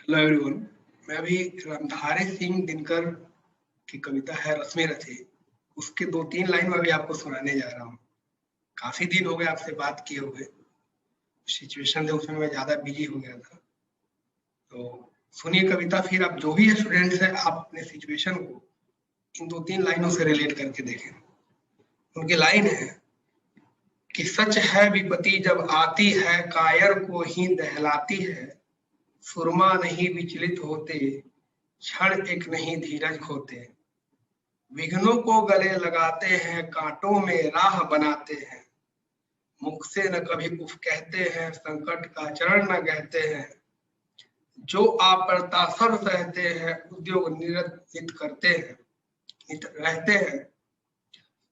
Hello everyone. मैं अभी रामधारी सिंह दिनकर की कविता है रस्में रचे, उसके 2-3 लाइन में अभी आपको सुनाने जा रहा हूँ। काफ़ी दिन हो गए आपसे बात किए हुए, सिचुएशन थे उसमें मैं ज़्यादा बिज़ी हो गया था। तो सुनिए कविता, फिर आप जो भी स्टूडेंट्स हैं आप अपने सिचुएशन को इन 2-3 लाइनों से रिलेट करके देखें। उनकी लाइन है कि सच है विपत्ति जब आती है, कायर को ही दहलाती है। सुरमा नहीं विचलित होते, क्षण एक नहीं धीरज खोते। विघ्नों को गले लगाते हैं, कांटों में राह बनाते हैं। मुख से न कभी उफ कहते हैं, संकट का चरण न कहते हैं। जो आपरता सब सहते हैं, उद्योग निरत नित करते हैं, नित रहते हैं।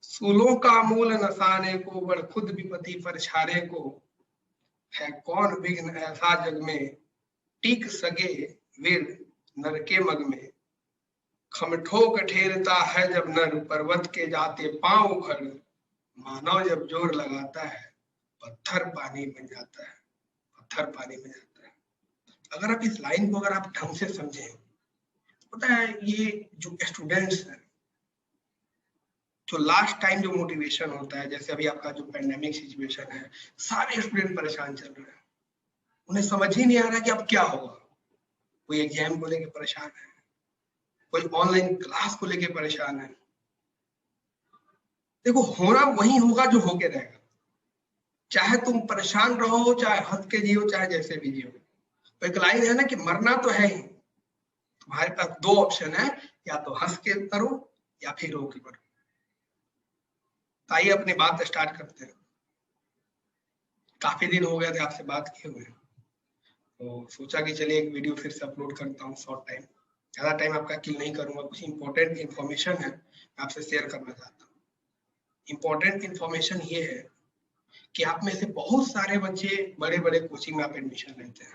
सूलों का मूल नसाने को, बड़ खुद विपत्ति पर छाने को। है कौन विघ्न ऐसा जग में, टिक सके वीर नर के मग में। खमठोक ठेरता है जब नर, पर्वत के जाते पांव उखड़। मानव जब जोर लगाता है, पत्थर पानी बन जाता है, पत्थर पानी बन जाता है। अगर आप इस लाइन को अगर आप ढंग से समझें, पता है ये जो स्टूडेंट्स हैं, जो लास्ट टाइम जो मोटिवेशन होता है, जैसे अभी आपका जो पेंडेमिक सिचुएशन है, सारे स्टूडेंट परेशान चल रहे हैं। उन्हें समझ ही नहीं आ रहा कि अब क्या होगा। कोई एग्जाम को लेके परेशान है, कोई ऑनलाइन क्लास को लेके परेशान है। देखो, होना वही होगा जो होके रहेगा, चाहे तुम परेशान रहो, चाहे हंस के जियो, चाहे जैसे भी जियो। तो एक लाइन है ना कि मरना तो है ही। तुम्हारे पास 2 ऑप्शन है, या तो हंस के करो या फिर रो के करो। तो आइए अपनी बात स्टार्ट करते हैं। काफी दिन हो गए थे आपसे बात किए हुए, तो सोचा कि चलिए एक वीडियो फिर से अपलोड करता हूँ। शॉर्ट टाइम, ज्यादा टाइम आपका किल नहीं करूंगा। कुछ इंपॉर्टेंट इन्फॉर्मेशन है आपसे शेयर करना चाहता हूँ। इंपॉर्टेंट इन्फॉर्मेशन ये है कि आप में से बहुत सारे बच्चे बड़े बड़े कोचिंग में आप एडमिशन लेते हैं,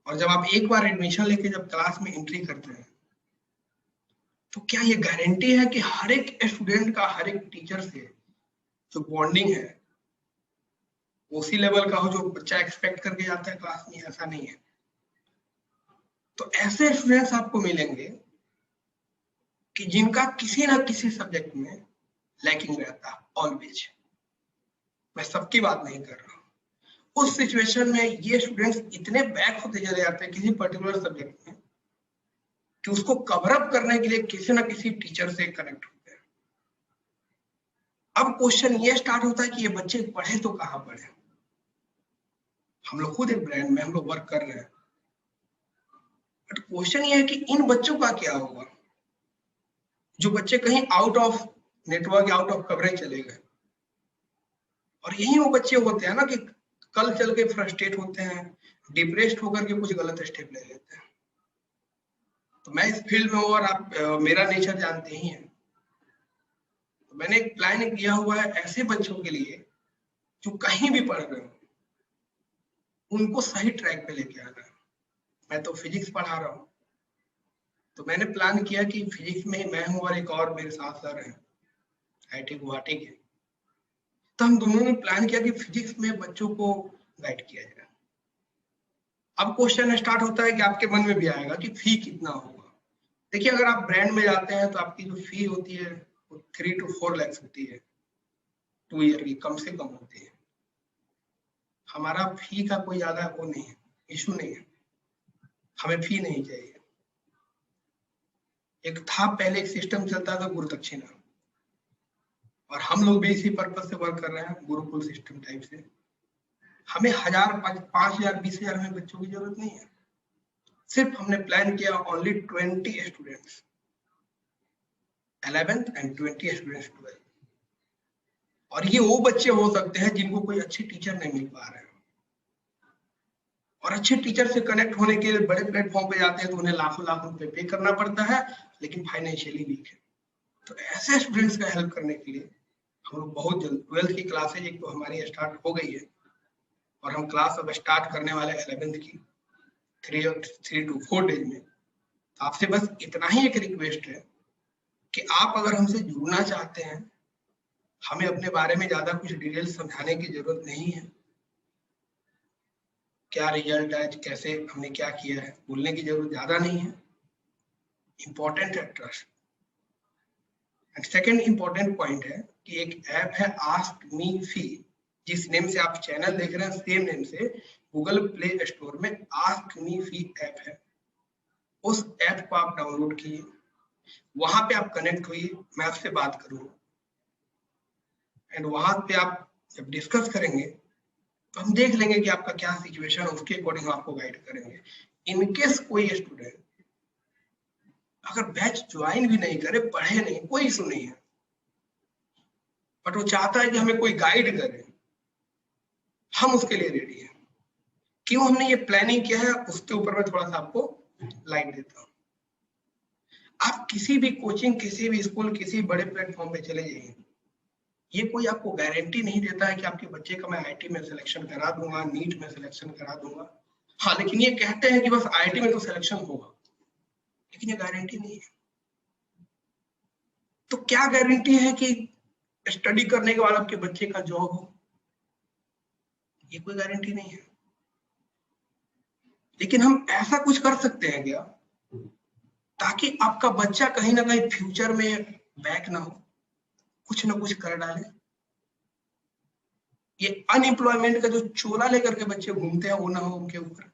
और जब आप एक बार एडमिशन लेके जब क्लास में एंट्री करते हैं, तो क्या ये गारंटी है कि हर एक स्टूडेंट का हर एक टीचर से जो बॉन्डिंग है उसी लेवल का हो जो बच्चा एक्सपेक्ट करके जाता है क्लास में? ऐसा नहीं है। तो ऐसे स्टूडेंट्स आपको मिलेंगे कि जिनका किसी ना किसी सब्जेक्ट में लैकिंग रहता है ऑलवेज। मैं सबकी बात नहीं कर रहा हूँ। उस सिचुएशन में ये स्टूडेंट्स इतने बैक होते चले जाते हैं किसी पर्टिकुलर सब्जेक्ट में कि उसको कवर अप करने के लिए किसी ना किसी टीचर से कनेक्ट होते हैं। अब क्वेश्चन ये स्टार्ट होता है कि ये बच्चे पढ़े तो कहाँ पढ़े। हम लोग खुद एक ब्रांड में हम लोग वर्क कर रहे हैं, बट क्वेश्चन ये है कि इन बच्चों का क्या होगा जो बच्चे कहीं out of network, out of coverage चले गए। और यही वो बच्चे होते हैं ना कि कल चल के फ्रस्ट्रेट होते हैं, डिप्रेस्ड होकर के कुछ गलत स्टेप ले लेते हैं। तो मैं इस फील्ड में हूँ और आप मेरा नेचर जानते ही हैं। तो मैंने एक प्लान किया हुआ है ऐसे बच्चों के लिए जो कहीं भी पढ़ रहे हो, उनको सही ट्रैक पे लेके आना है। मैं तो फिजिक्स पढ़ा रहा हूँ, तो मैंने प्लान किया कि फिजिक्स में मैं हूँ और एक और मेरे साथ सर हैं आईटी गुवाहाटी के। तो हम दोनों ने प्लान किया कि फिजिक्स में बच्चों को गाइड किया जाए। अब क्वेश्चन स्टार्ट होता है कि आपके मन में भी आएगा कि फी कितना होगा। देखिए, अगर आप ब्रांड में जाते हैं तो आपकी जो फी होती है वो 3 to 4 लाख होती है, 2 ईयर की कम से कम होती है। हमारा फी का कोई ज्यादा वो नहीं है, इशू नहीं है, हमें फी नहीं चाहिए। एक था पहले एक सिस्टम चलता था गुरु दक्षिणा, और हम लोग भी इसी पर्पज से वर्क कर रहे हैं, गुरुकुल सिस्टम टाइप से। हमें 1000, 5000, 20000 में बच्चों की जरूरत नहीं है। सिर्फ हमने प्लान किया only 20 students 11th and 20 students 12th। और ये वो बच्चे हो सकते हैं जिनको कोई अच्छी टीचर नहीं मिल पा रहे हैं, और अच्छे टीचर से कनेक्ट होने के लिए बड़े प्लेटफॉर्म पे जाते हैं तो उन्हें लाखों लाख रुपए पे करना पड़ता है, लेकिन फाइनेंशियली वीक है। तो ऐसे स्टूडेंट्स का हेल्प करने के लिए हम लोग बहुत जल्द 12th की क्लासेज एक तो हमारी स्टार्ट हो गई है, और हम क्लास अब स्टार्ट करने वाले 11th की 3 to 4 डेज में। तो आपसे बस इतना ही एक रिक्वेस्ट है कि आप अगर हमसे जुड़ना चाहते हैं, हमें अपने बारे में ज्यादा कुछ डिटेल समझाने की जरूरत नहीं है। क्या रिजल्ट है, कैसे हमने क्या किया है, बोलने की जरूरत ज्यादा नहीं है। इंपॉर्टेंट है trust. And second important point है कि एक ऐप है आस्क मी फी, जिस नेम से आप चैनल देख रहे हैं सेम नेम से गूगल प्ले स्टोर में आस्क मी फी ऐप है। उस ऐप को आप डाउनलोड कीजिए, वहां पे आप कनेक्ट हुई, मैं आपसे बात करूंगा एंड वहां पे आप जब डिस्कस करेंगे तो हम देख लेंगे कि आपका क्या सिचुएशन है, उसके अकॉर्डिंग आपको गाइड करेंगे। इनकेस कोई स्टूडेंट अगर बैच ज्वाइन भी नहीं करे, पढ़े नहीं, कोई इशू नहीं है, बट वो चाहता है कि हमें कोई गाइड करे, हम उसके लिए रेडी हैं। क्यों हमने ये प्लानिंग किया है उसके ऊपर मैं थोड़ा सा आपको लाइट देता हूँ। आप किसी भी कोचिंग, किसी भी स्कूल, किसी बड़े प्लेटफॉर्म पे चले जाइए, ये कोई आपको गारंटी नहीं देता है कि आपके बच्चे का मैं आईआईटी में सिलेक्शन करा दूंगा, नीट में सिलेक्शन करा दूंगा। हाँ, लेकिन ये कहते हैं कि बस आईआईटी में तो सिलेक्शन होगा, लेकिन ये गारंटी नहीं है। तो क्या गारंटी है कि स्टडी करने के बाद आपके बच्चे का जॉब हो? ये कोई गारंटी नहीं है। लेकिन हम ऐसा कुछ कर सकते हैं क्या ताकि आपका बच्चा कहीं ना कहीं फ्यूचर में बैक ना हो, कुछ ना कुछ कर डाले। ये अनएम्प्लॉयमेंट का जो चोला लेकर के बच्चे घूमते हैं वो ना हो उनके ऊपर।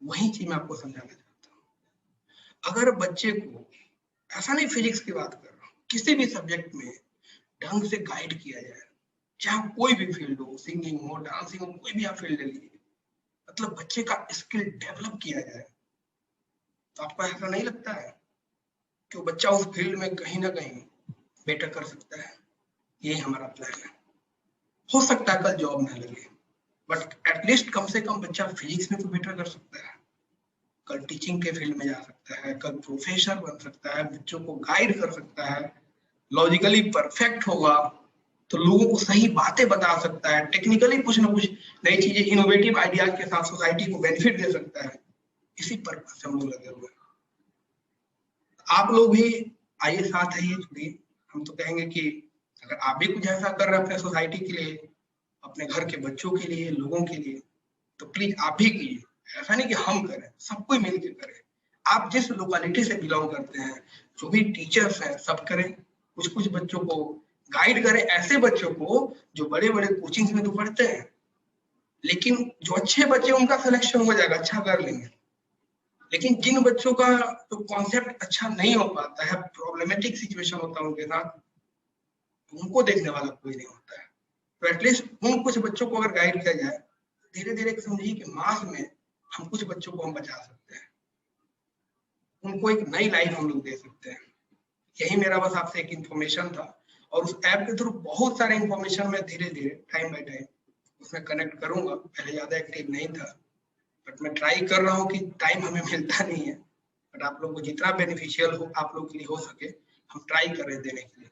वही चीज मैं आपको समझाना चाहता हूँ। अगर बच्चे को, ऐसा नहीं फिजिक्स की बात कर रहा हूँ, किसी भी सब्जेक्ट में ढंग से गाइड किया जाए, चाहे कोई भी फील्ड हो, सिंगिंग हो, डांसिंग हो, कोई भी आप फील्ड ले लीजिए, मतलब बच्चे का स्किल डेवलप किया जाए, तो आपको ऐसा नहीं लगता है कि वो बच्चा उस फील्ड में कहीं ना कहीं बेटर कर सकता है? यही हमारा प्लान है। हो सकता है कल जॉब ना लगे, बट एटलीस्ट कम से कम बच्चा फिजिक्स में तो बेटर कर सकता है, कल टीचिंग के फील्ड में जा सकता है, कल प्रोफेसर बन सकता है, बच्चों को गाइड कर सकता है, लॉजिकली परफेक्ट होगा तो लोगों को सही बातें बता सकता है, टेक्निकली कुछ ना कुछ नई चीजें, इनोवेटिव आइडियाज के साथ सोसाइटी को बेनिफिट दे सकता है। इसी पर्पज से हम लोग लगे हुए हैं। आप लोग भी आइए, साथ आइए, जुड़िए। हम तो कहेंगे कि अगर आप भी कुछ ऐसा कर रहे हैं अपने सोसाइटी के लिए, अपने घर के बच्चों के लिए, लोगों के लिए, तो प्लीज आप भी कीजिए। ऐसा नहीं कि हम करें, सब कोई मिलकर करें। आप जिस लोकेलिटी से बिलोंग करते हैं, जो भी टीचर्स हैं, सब करें। कुछ कुछ बच्चों को गाइड करें, ऐसे बच्चों को जो बड़े बड़े कोचिंग में तो पढ़ते हैं, लेकिन जो अच्छे बच्चे उनका सिलेक्शन हो जाएगा, अच्छा कर लेंगे। लेकिन जिन बच्चों का जो कॉन्सेप्ट अच्छा नहीं हो पाता है, प्रॉब्लमेटिक सिचुएशन होता है उनके साथ, उनको देखने वाला कोई नहीं होता है। तो एटलीस्ट उन कुछ बच्चों को अगर गाइड किया जाए, धीरे धीरे समझिए कि मास में हम कुछ बच्चों को हम बचा सकते हैं, उनको एक नई लाइफ हम लोग दे सकते हैं। यही मेरा बस आपसे एक इंफॉर्मेशन था, और उस ऐप के थ्रू बहुत सारे इंफॉर्मेशन मैं धीरे धीरे टाइम बाय टाइम उसमें कनेक्ट करूंगा। पहले ज्यादा एक्टिव नहीं था, बट मैं ट्राई कर रहा हूँ कि टाइम हमें मिलता नहीं है, बट आप लोग को जितना बेनिफिशियल हो, आप लोग के लिए हो सके, हम ट्राई कर रहे हैं देने के लिए।